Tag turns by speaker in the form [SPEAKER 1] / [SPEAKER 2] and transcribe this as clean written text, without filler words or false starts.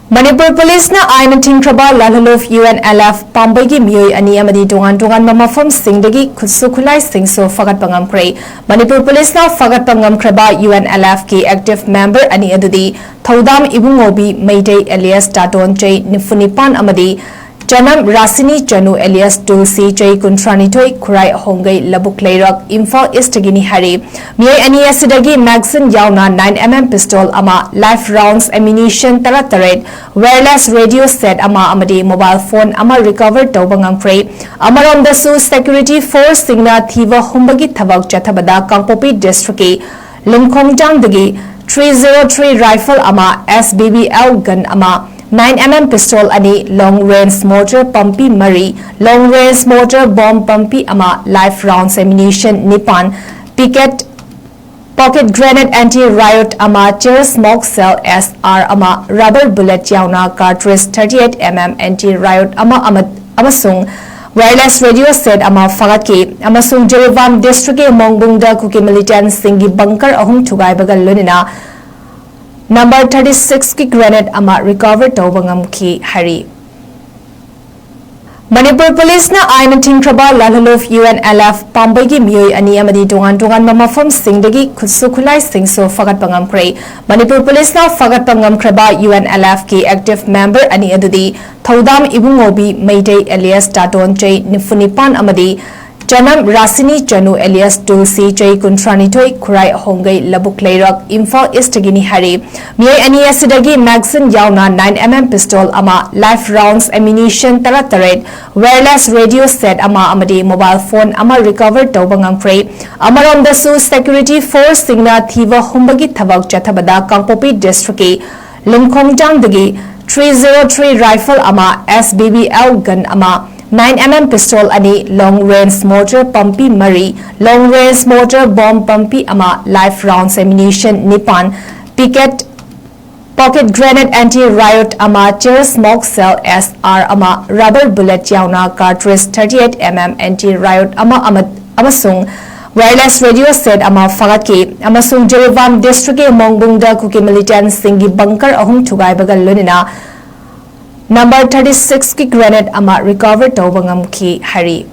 [SPEAKER 1] Manipur Police na aina tingkraba lalhaluf UNLF pambagi miyoi ani amadi dongan mamafam singdagi khutsu khulai singso fagat pangamkre. Manipur Police na fagat pangamkraba UNLF ki active member ani adudi thaudam ibungobi Mayday alias 𝗪𝗏𝗡 amadi janam rasini chanu alias 𝗧𝗢𝗡𝗡 𝗧𝗢𝗡𝗚𝗏 kurai hongai labuk leirak Imphal East gini hari miyai ani asidagi magazine yauna 9mm pistol ama live rounds ammunition 𝗪𝗏𝗧𝗏𝗏 wireless radio set ama amadi mobile phone ama recover tawba ngamkre amarom dasu security force singna thiba humbagi thabak chathabada Kangpopi district ki Lumkhongjang dagi 303 rifle ama 𝗧𝗢𝗡𝗚𝗏𝗡 gun ama 9mm pistol ani long range mortar pumpi mari long range mortar bomb pumpi ama live rounds ammunition nipan pocket grenade anti riot ama tear smoke cell SR ama rubber bullet yauna cartridge 38mm anti riot ama amasung wireless radio set ama fagatki amasung Jirevam district ke Mongbungda kuki militant singi bunker ahum thugaibaga lunina number 36 ki grenade ama recover tawba ngamki hari Manipur Police na aina tingkraba lalhaluf UNLF pambagi miyoi ani amadi dongan mamafam singdagi khutsu khulai singso fagat pangamkre. Manipur Police na fagat pangamkraba UNLF ki active member ani adudi thaudam ibungobi Mayday alias 𝗪𝗏𝗡𝗚𝗏𝗡 amadi janam rasini chanu alias 𝗧𝗢𝗡𝗡𝗡 𝗧𝗢𝗡𝗙 kurai hongai labuk leirak Imphal East gini hari miyai ani asidagi magazine yauna 9mm pistol ama live rounds ammunition 𝗪𝗏𝗧𝗏𝗏 wireless radio set ama amadi mobile phone ama recover tawba ngamkre amarom dasu security force singna thiba humbagi thabak chathabada Kangpopi district ki Lumkhongjang dagi 303 rifle ama 𝗧𝗢𝗡𝗚𝗏𝗡 gun ama 9mm pistol ani long range mortar pumpi mari long range mortar bomb pumpi ama live rounds ammunition nipan pocket grenade anti riot ama tear smoke cell SR ama rubber bullet yauna cartridge 38mm anti riot ama amasung wireless radio set ama fagatki amasung Jirevam district ke Mongbungda kuki militant singi bunker ahum thugaibaga lunina number 36 ki grenade ama recover tawba ngamki hari